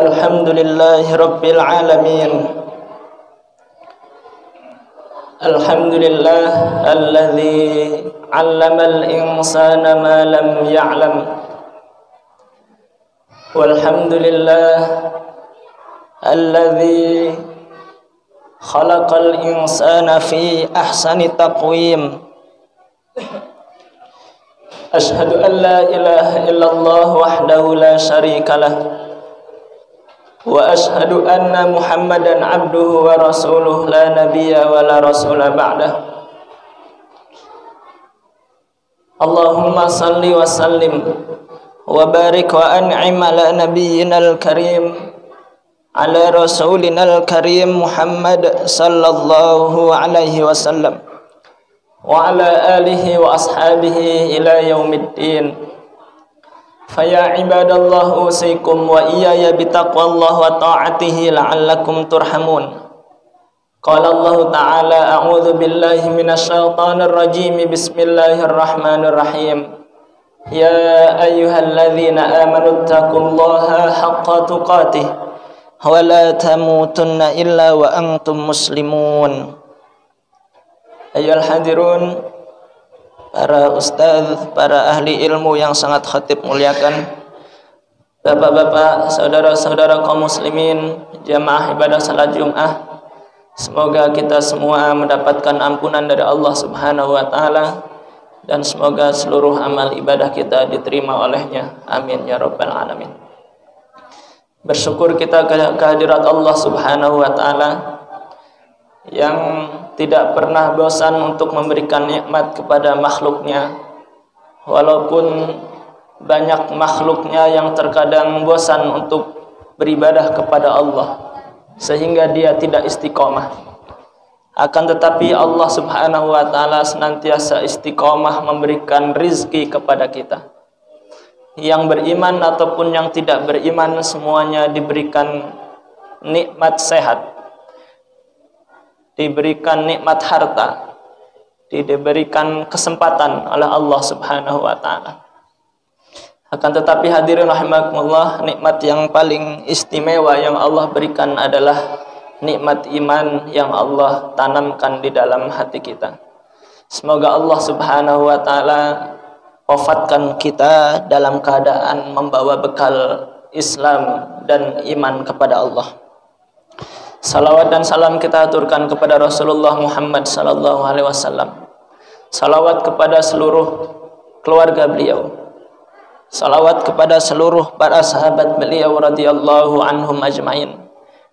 Alhamdulillahi Rabbil Alamin. Alhamdulillah alladzi 'allamal insana ma lam ya'lam. Walhamdulillah alladzi khalaqal insana fi ahsani taqwim. Ashhadu an la ilaha illallah wahdahu la syarika lah. Wa ashhadu anna Muhammadan abduhu wa rasuluh la nabiyya wa la rasula ba'dah. Allahumma salli wa sallim wa barik wa an'im ala nabiyyinal karim, ala rasulinal karim Muhammad sallallahu alaihi wasallam wa ala alihi wa ashabihi ila yaumiddin. Faya ibadallah usikum wa iyaya bitaqwallah wa ta'atihi la'allakum turhamun. Qala Allah ta'ala a'udzu billahi minasyaitonir rajim. Bismillahirrahmanirrahim. Ya ayyuhalladzina amanu taqullaha haqqa tuqatih wa la tamutunna illa wa antum muslimun. Ayyuhal hadirun, para ustadz, para ahli ilmu yang sangat khatib muliakan, bapak-bapak, saudara-saudara kaum muslimin, jamaah ibadah salat Jum'ah, semoga kita semua mendapatkan ampunan dari Allah Subhanahu wa taala dan semoga seluruh amal ibadah kita diterima olehnya. Amin ya rabbal alamin. Bersyukur kita kehadirat Allah Subhanahu wa taala yang tidak pernah bosan untuk memberikan nikmat kepada makhluknya, walaupun banyak makhluknya yang terkadang bosan untuk beribadah kepada Allah sehingga dia tidak istiqomah. Akan tetapi Allah Subhanahu wa taala senantiasa istiqomah memberikan rizki kepada kita. Yang beriman ataupun yang tidak beriman semuanya diberikan nikmat sehat, diberikan nikmat harta, diberikan kesempatan oleh Allah Subhanahu wa taala. Akan tetapi hadirin rahimakumullah, nikmat yang paling istimewa yang Allah berikan adalah nikmat iman yang Allah tanamkan di dalam hati kita. Semoga Allah Subhanahu wa taala wafatkan kita dalam keadaan membawa bekal Islam dan iman kepada Allah. Salawat dan salam kita aturkan kepada Rasulullah Muhammad sallallahu alaihi wasallam. Salawat kepada seluruh keluarga beliau. Salawat kepada seluruh para sahabat beliau radhiyallahu anhum ajmain.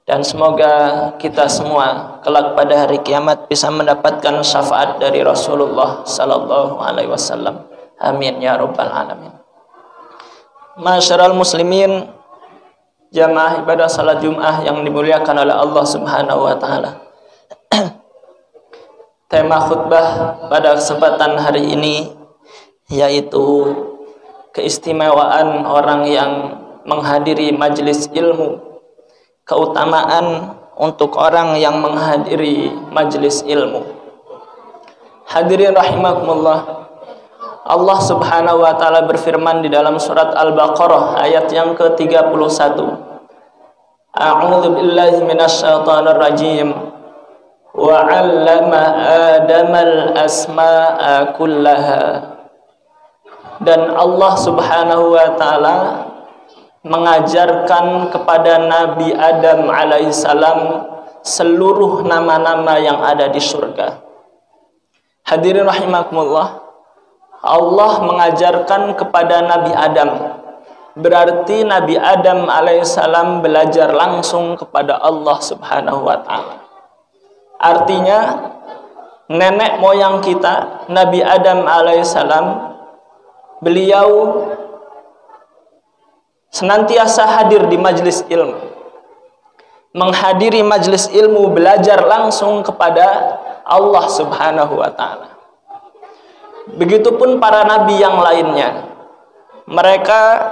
Dan semoga kita semua kelak pada hari kiamat bisa mendapatkan syafaat dari Rasulullah sallallahu alaihi wasallam. Amin ya rabbal alamin. Masyarul muslimin, jamaah ibadah salat Jum'ah yang dimuliakan oleh Allah Subhanahu wa taala. Tema khutbah pada kesempatan hari ini yaitu keistimewaan orang yang menghadiri majelis ilmu, keutamaan untuk orang yang menghadiri majelis ilmu. Hadirin rahimakumullah, Allah Subhanahu wa taala berfirman di dalam surat Al-Baqarah ayat yang ke-31. A'udzu billahi minasyaitonir rajim. Wa 'allama Adamal asma'a kullaha. Dan Allah Subhanahu wa taala mengajarkan kepada Nabi Adam alaihissalam seluruh nama-nama yang ada di surga. Hadirin rahimakumullah, Allah mengajarkan kepada Nabi Adam, berarti Nabi Adam alaihissalam belajar langsung kepada Allah Subhanahu wa taala. Artinya nenek moyang kita Nabi Adam alaihissalam, beliau senantiasa hadir di majelis ilmu, menghadiri majelis ilmu, belajar langsung kepada Allah Subhanahu wa taala. Begitupun para nabi yang lainnya, mereka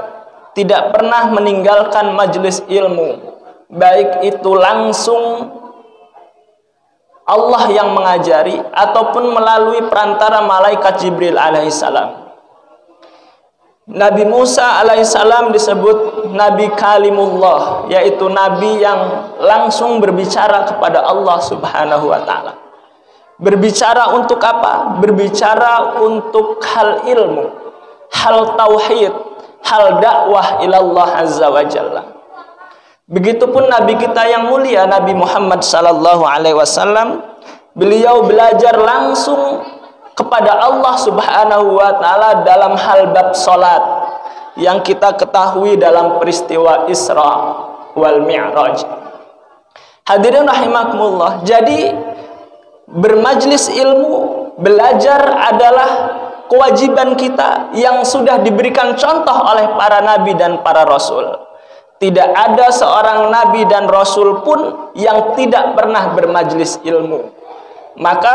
tidak pernah meninggalkan majelis ilmu, baik itu langsung Allah yang mengajari ataupun melalui perantara malaikat Jibril alaihissalam. Nabi Musa alaihissalam disebut Nabi Kalimullah, yaitu Nabi yang langsung berbicara kepada Allah subhanahu wa ta'ala. Berbicara untuk apa? Berbicara untuk hal ilmu, hal tauhid, hal dakwah ilallah azza wa jalla. Begitupun Nabi kita yang mulia Nabi Muhammad sallallahu alaihi wasallam, beliau belajar langsung kepada Allah subhanahu wa ta'ala dalam hal bab salat yang kita ketahui dalam peristiwa Isra wal Mi'raj. Hadirin rahimakumullah, jadi bermajlis ilmu, belajar adalah kewajiban kita yang sudah diberikan contoh oleh para nabi dan para rasul. Tidak ada seorang nabi dan rasul pun yang tidak pernah bermajlis ilmu. Maka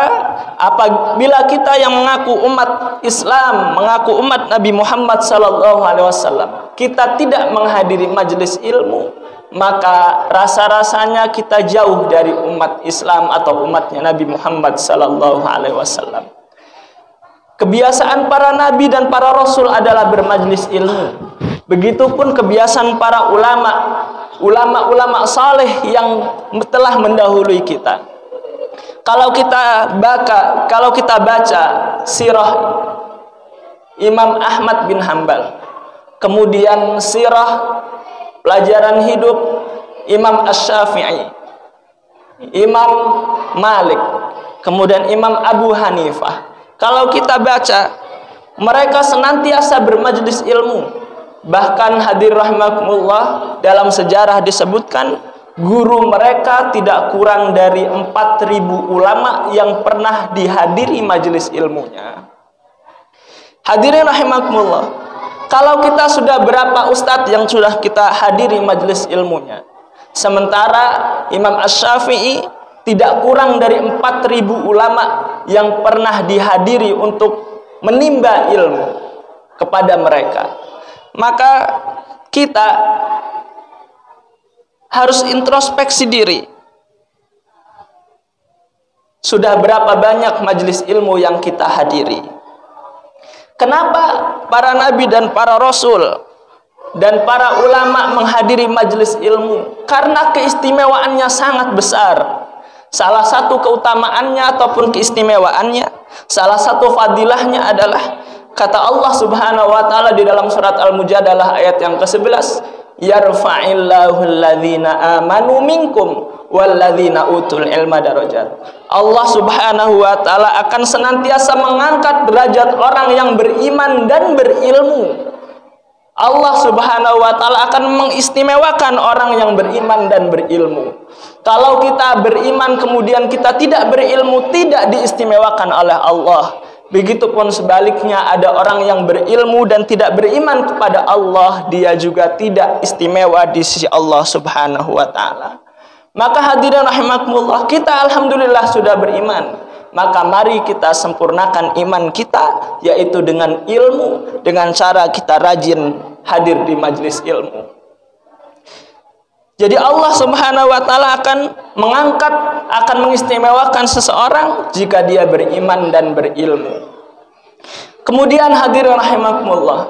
apabila kita yang mengaku umat Islam, mengaku umat Nabi Muhammad SAW, kita tidak menghadiri majelis ilmu, maka rasa-rasanya kita jauh dari umat Islam atau umatnya Nabi Muhammad SAW. Kebiasaan para nabi dan para rasul adalah bermajlis ilmu. Begitupun kebiasaan para ulama saleh yang telah mendahului kita. Kalau kita baca sirah Imam Ahmad bin Hanbal, kemudian sirah pelajaran hidup Imam Asy-Syafi'i, Imam Malik, kemudian Imam Abu Hanifah. Kalau kita baca, mereka senantiasa bermajlis ilmu. Bahkan hadir rahimakumullah, dalam sejarah disebutkan guru mereka tidak kurang dari 4.000 ulama yang pernah dihadiri majelis ilmunya. Hadirin rahimakumullah, kalau kita sudah berapa ustadz yang sudah kita hadiri majelis ilmunya, sementara Imam Asy-Syafi'i tidak kurang dari 4.000 ulama yang pernah dihadiri untuk menimba ilmu kepada mereka. Maka kita harus introspeksi diri. Sudah berapa banyak majelis ilmu yang kita hadiri? Kenapa para nabi dan para rasul dan para ulama menghadiri majelis ilmu? Karena keistimewaannya sangat besar. Salah satu keutamaannya ataupun keistimewaannya, salah satu fadilahnya adalah kata Allah subhanahu wa ta'ala di dalam surat Al-Mujadalah ayat yang ke-11, yarfa'illahu alladhina amanu minkum walladhina utul ilma darajat. Allah subhanahu wa ta'ala akan senantiasa mengangkat derajat orang yang beriman dan berilmu. Allah subhanahu wa ta'ala akan mengistimewakan orang yang beriman dan berilmu. Kalau kita beriman kemudian kita tidak berilmu, tidak diistimewakan oleh Allah. Begitupun sebaliknya, ada orang yang berilmu dan tidak beriman kepada Allah, dia juga tidak istimewa di sisi Allah subhanahu wa ta'ala. Maka hadirin rahimakumullah, kita alhamdulillah sudah beriman. Maka mari kita sempurnakan iman kita, yaitu dengan ilmu, dengan cara kita rajin hadir di majelis ilmu. Jadi Allah subhanahu wa ta'ala akan mengangkat, akan mengistimewakan seseorang jika dia beriman dan berilmu. Kemudian hadirin rahimakumullah,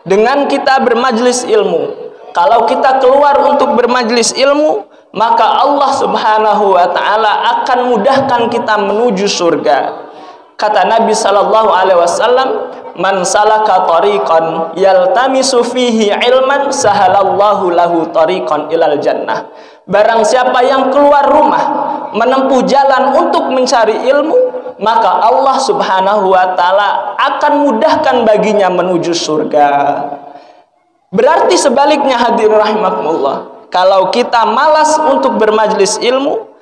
dengan kita bermajlis ilmu, kalau kita keluar untuk bermajlis ilmu, maka Allah subhanahu wa ta'ala akan mudahkan kita menuju surga. Kata Nabi sallallahu alaihi wasallam, man salaka tariqan yaltamisu fihi ilman sahalallahu lahu tariqan ilal jannah. Barang siapa yang keluar rumah menempuh jalan untuk mencari ilmu, maka Allah subhanahu wa ta'ala akan mudahkan baginya menuju surga. Berarti sebaliknya hadirin rahimakumullah, kalau kita malas untuk bermajlis ilmu,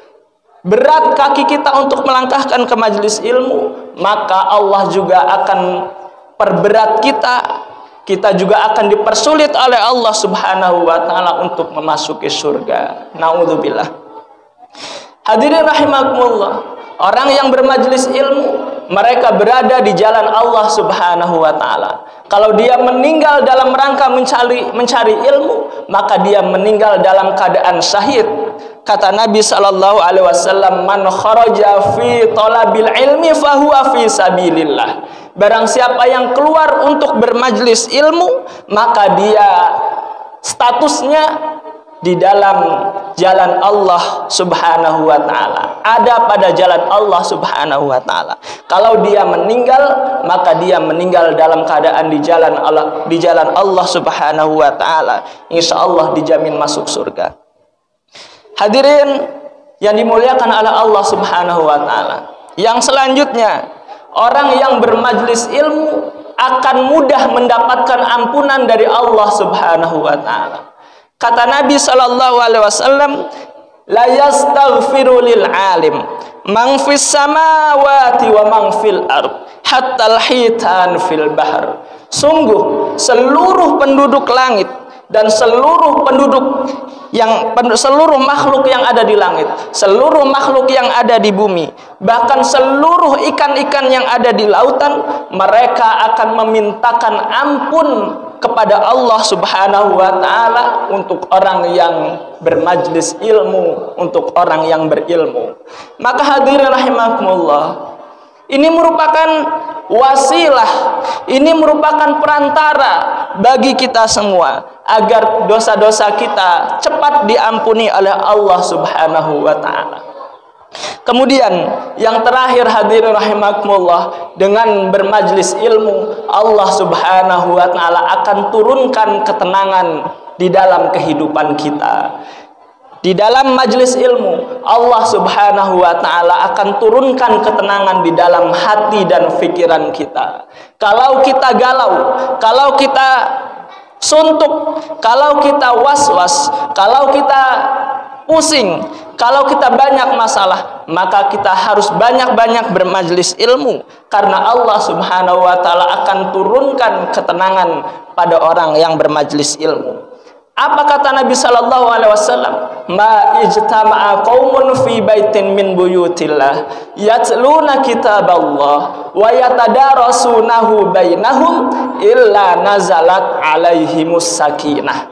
berat kaki kita untuk melangkahkan ke majelis ilmu, maka Allah juga akan perberat kita. Kita juga akan dipersulit oleh Allah subhanahu wa ta'ala untuk memasuki surga. Na'udzubillah. Hadirin rahimakumullah, orang yang bermajlis ilmu, mereka berada di jalan Allah subhanahu wa ta'ala. Kalau dia meninggal dalam rangka mencari ilmu, maka dia meninggal dalam keadaan syahid. Kata Nabi sallallahu alaihi wasallam, man kharaja fi talabil ilmi fahuwa fi sabilillah. Barang siapa yang keluar untuk bermajlis ilmu, maka dia statusnya di dalam jalan Allah Subhanahu wa taala, ada pada jalan Allah Subhanahu wa taala. Kalau dia meninggal, maka dia meninggal dalam keadaan di jalan Allah Subhanahu wa taala. Insyaallah dijamin masuk surga. Hadirin yang dimuliakan oleh Allah Subhanahu wa taala. Yang selanjutnya, orang yang bermajlis ilmu akan mudah mendapatkan ampunan dari Allah Subhanahu wa taala. Kata Nabi sallallahu alaihi wasallam, la yastaghfiru lil alim man fis samawati wa man fil ard hatta al hitan fil bahr. Sungguh seluruh penduduk langit dan seluruh makhluk yang ada di langit, seluruh makhluk yang ada di bumi, bahkan seluruh ikan-ikan yang ada di lautan, mereka akan memintakan ampun kepada Allah Subhanahu wa taala untuk orang yang bermajlis ilmu, untuk orang yang berilmu. Maka hadirin rahimakumullah, ini merupakan wasilah, ini merupakan perantara bagi kita semua agar dosa-dosa kita cepat diampuni oleh Allah Subhanahu wa taala. Kemudian yang terakhir hadirin rahimakumullah, dengan bermajlis ilmu Allah Subhanahu wa taala akan turunkan ketenangan di dalam kehidupan kita. Di dalam majlis ilmu Allah Subhanahu wa taala akan turunkan ketenangan di dalam hati dan pikiran kita. Kalau kita galau, kalau kita suntuk, kalau kita was-was, kalau kita pusing, kalau kita banyak masalah, maka kita harus banyak-banyak bermajlis ilmu, karena Allah Subhanahu wa taala akan turunkan ketenangan pada orang yang bermajlis ilmu. Apa kata Nabi sallallahu alaihi wasallam? Ma ijtama'a qaumun fi baitin min buyutillah yatluna kitaballah wa yatadarasunahu bainahum illa nazalat alaihimus sakinah.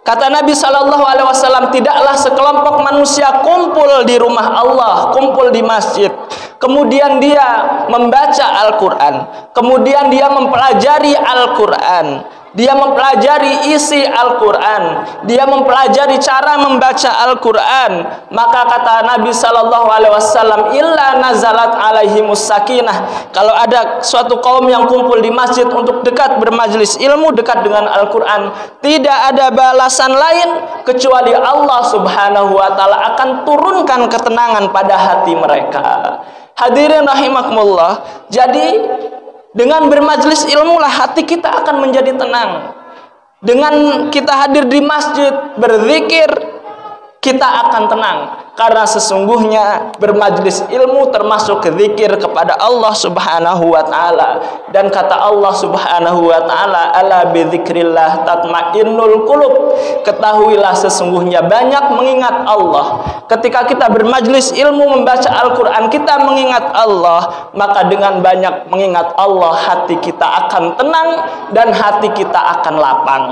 Kata Nabi sallallahu alaihi wasallam, tidaklah sekelompok manusia kumpul di rumah Allah, kumpul di masjid, kemudian dia membaca Al-Qur'an, kemudian dia mempelajari Al-Qur'an, dia mempelajari isi Al-Quran, dia mempelajari cara membaca Al-Quran, maka kata Nabi sallallahu alaihi wasallam, illa nazalat alaihimus sakinah. Kalau ada suatu kaum yang kumpul di masjid untuk dekat bermajlis ilmu, dekat dengan Al-Quran, tidak ada balasan lain kecuali Allah Subhanahu wa taala akan turunkan ketenangan pada hati mereka. Hadirin rahimakumullah, jadi dengan bermajlis ilmu lah hati kita akan menjadi tenang. Dengan kita hadir di masjid berzikir, kita akan tenang, karena sesungguhnya bermajlis ilmu termasuk zikir kepada Allah Subhanahu wa taala. Dan kata Allah Subhanahu wa taala, ala bidzikrillah tatmainnul qulub. Ketahuilah sesungguhnya banyak mengingat Allah. Ketika kita bermajlis ilmu membaca Al-Qur'an, kita mengingat Allah, maka dengan banyak mengingat Allah hati kita akan tenang dan hati kita akan lapang.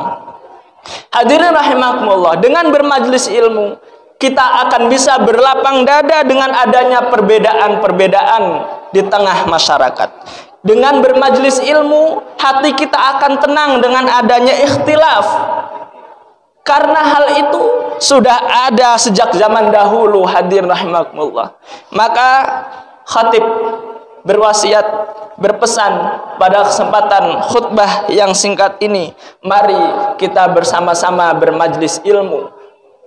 Hadirin rahimakumullah, dengan bermajlis ilmu kita akan bisa berlapang dada dengan adanya perbedaan-perbedaan di tengah masyarakat. Dengan bermajlis ilmu hati kita akan tenang dengan adanya ikhtilaf, karena hal itu sudah ada sejak zaman dahulu. Hadirin rahimakumullah, maka khatib berwasiat, berpesan pada kesempatan khutbah yang singkat ini, mari kita bersama-sama bermajlis ilmu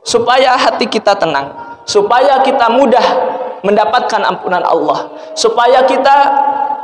supaya hati kita tenang, supaya kita mudah mendapatkan ampunan Allah, supaya kita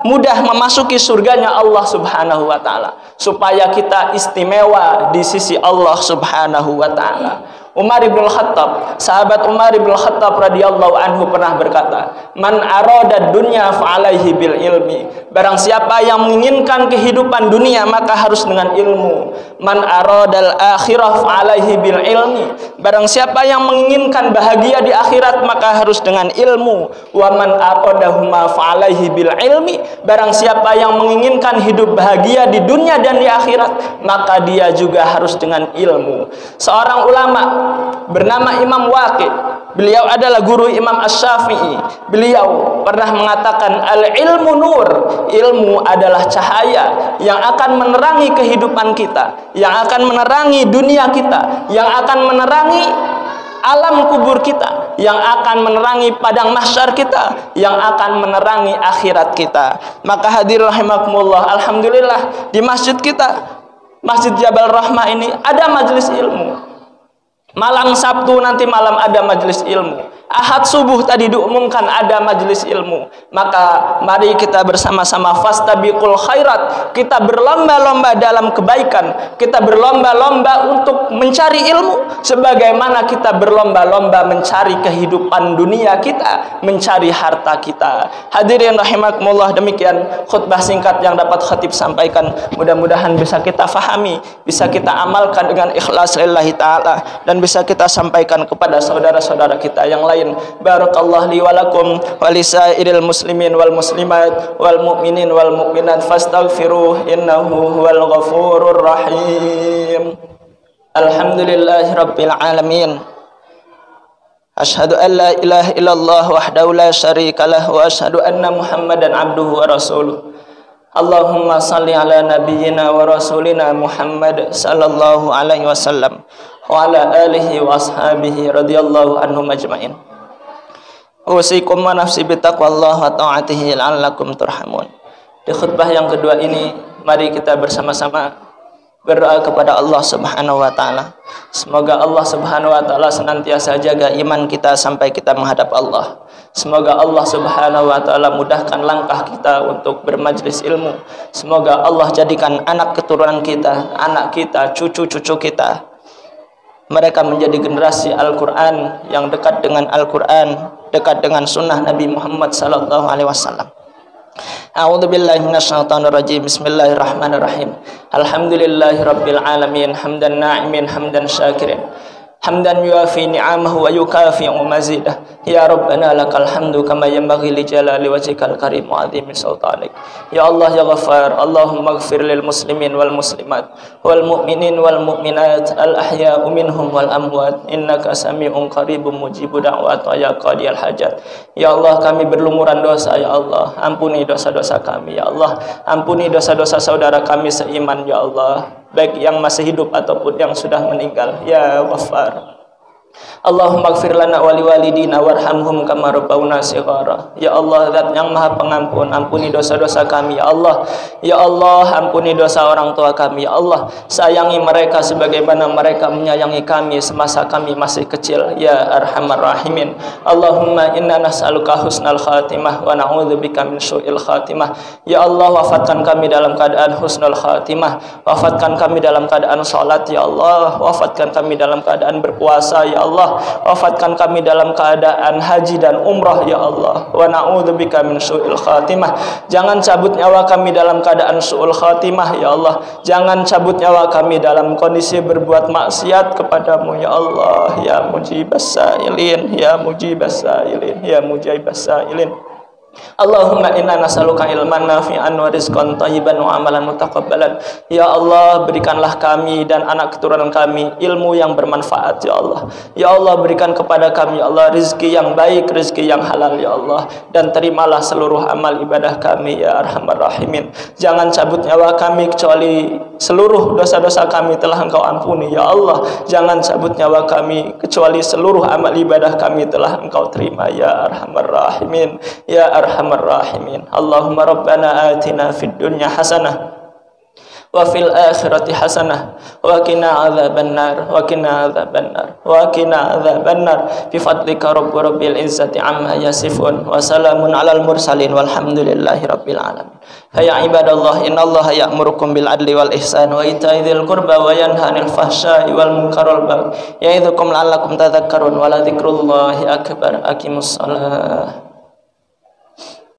mudah memasuki surganya Allah Subhanahu wa taala, supaya kita istimewa di sisi Allah Subhanahu wa taala. Umar bin Khattab, sahabat Umar bin Khattab radhiyallahu anhu pernah berkata, man arada dunya fa'alaihi bil ilmi. Barang siapa yang menginginkan kehidupan dunia, maka harus dengan ilmu. Man aradal akhirah fa'alaihi bil ilmi. Barang siapa yang menginginkan bahagia di akhirat, maka harus dengan ilmu. Wa man aradahuma fa'alaihi bil ilmi. Barang siapa yang menginginkan hidup bahagia di dunia dan di akhirat, maka dia juga harus dengan ilmu. Seorang ulama bernama Imam Waqi. Beliau adalah guru Imam Asy-Syafi'i. Beliau pernah mengatakan, al-ilmu nur, ilmu adalah cahaya yang akan menerangi kehidupan kita, yang akan menerangi dunia kita, yang akan menerangi alam kubur kita, yang akan menerangi padang mahsyar kita, yang akan menerangi akhirat kita. Maka hadirin rahimakumullah, alhamdulillah di masjid kita, Masjid Jabal Rahmah ini ada majelis ilmu. Malam Sabtu nanti malam ada majelis ilmu. Ahad subuh tadi diumumkan ada majelis ilmu. Maka mari kita bersama-sama fastabiqul khairat. Kita berlomba-lomba dalam kebaikan. Kita berlomba-lomba untuk mencari ilmu, sebagaimana kita berlomba-lomba mencari kehidupan dunia kita, mencari harta kita. Hadirin rahimakumullah, demikian khutbah singkat yang dapat khatib sampaikan. Mudah-mudahan bisa kita fahami, bisa kita amalkan dengan ikhlas lillahi ta'ala, dan bisa kita sampaikan kepada saudara-saudara kita yang lain. Barakallahu li wa lakum wa lisairil muslimin wal muslimat wal mu'minin wal mu'minat fastaghfiruh innahu huwal ghafurur rahim. Alhamdulillahi rabbil alamin. Asyhadu an la ilaha illallah wahdahu la syarikalah wa asyhadu anna Muhammadan abduhu wa rasuluh. Allahumma salli ala nabiyyina wa rasulina Muhammad sallallahu alaihi wasallam wa ala alihi wa ashabihi radhiyallahu anhum ajmain. Usikum wa nafsi bitaqwallah wa ta'atihi la'allakum turhamun. Di khutbah yang kedua ini, mari kita bersama-sama berdoa kepada Allah Subhanahu wa taala. Semoga Allah Subhanahu wa taala senantiasa jaga iman kita sampai kita menghadap Allah. Semoga Allah Subhanahu wa taala mudahkan langkah kita untuk bermajlis ilmu. Semoga Allah jadikan anak keturunan kita, anak kita, cucu-cucu kita, mereka menjadi generasi Al-Quran yang dekat dengan Al-Quran, dekat dengan sunnah Nabi Muhammad sallallahu alaihi wasallam. A'udzu billahi minasyaitonir rajim. Bismillahirrahmanirrahim. Alhamdulillahi rabbil alamin, hamdan na'imin, hamdan syakirin, hamdan yuafi ni'amahu wa yukafi'u mazidah. Ya Rabbana lakal hamdu kama yanbaghi li jalali wajhikal karim wa 'azimi sultanik. Ya Allah ya Ghaffar, Allahumma ighfir lil muslimin wal muslimat wal mu'minin wal mu'minat al ahya'u minhum wal amwat innaka sami'un qaribun mujibu da'wat wa ya qadiyal hajat. Ya Allah, kami berlumuran dosa, ya Allah, ampuni dosa-dosa kami, ya Allah, ampuni dosa-dosa saudara kami seiman, ya Allah, baik yang masih hidup ataupun yang sudah meninggal, ya Ghaffar. Allahumma ighfir lana wa liwalidina warhamhum kama rabbawna shighara. Ya Allah, Zat yang Maha Pengampun, ampuni dosa-dosa kami, ya Allah. Ya Allah, ampuni dosa orang tua kami, ya Allah. Sayangi mereka sebagaimana mereka menyayangi kami semasa kami masih kecil, ya Arhamar Rahimin. Allahumma inna nas'aluka husnal khatimah wa na'udzubika min su'il khatimah. Ya Allah, wafatkan kami dalam keadaan husnul khatimah. Wafatkan kami dalam keadaan salat, ya Allah. Wafatkan kami dalam keadaan berpuasa, ya Allah. Wafatkan kami dalam keadaan haji dan umrah, ya Allah. Wa na'udzubika min su'il khatimah. Jangan cabut nyawa kami dalam keadaan su'ul khatimah, ya Allah. Jangan cabut nyawa kami dalam kondisi berbuat maksiat kepadamu, ya Allah. Ya mujibas sa'ilin, ya mujibas sa'ilin, ya mujibas sa'ilin. Allahumma inna nas'aluka ilman nafi'an wa rizqan thayyiban wa amalan mutaqabbalan. Ya Allah, berikanlah kami dan anak keturunan kami ilmu yang bermanfaat, ya Allah. Ya Allah, berikan kepada kami, ya Allah, rezeki yang baik, rezeki yang halal, ya Allah, dan terimalah seluruh amal ibadah kami, ya Arhamar Rahimin. Jangan cabut nyawa kami kecuali seluruh dosa-dosa kami telah Engkau ampuni, ya Allah. Jangan cabut nyawa kami kecuali seluruh amal ibadah kami telah Engkau terima, ya Arhamar Rahimin, ya Arhamar Rahimin. Allahumma Rabbana atina fid dunya hasanah wa fil akhirati hasanah wa qina adzabannar wa qina adzabannar wa qina adzabannar bi fadlika rabbil izzati amma yasifun wa salamun alal mursalin walhamdulillahi rabbil alamin. Ya ibadallah, innallaha ya'murukum bil adli wal ihsan wa ita'i dzil qurba wa yanha 'anil fahsya'i wal munkari wal baghi ya'idzukum la'allakum tadhakkarun wa la dzikrullahi akbar. Aqimussalah.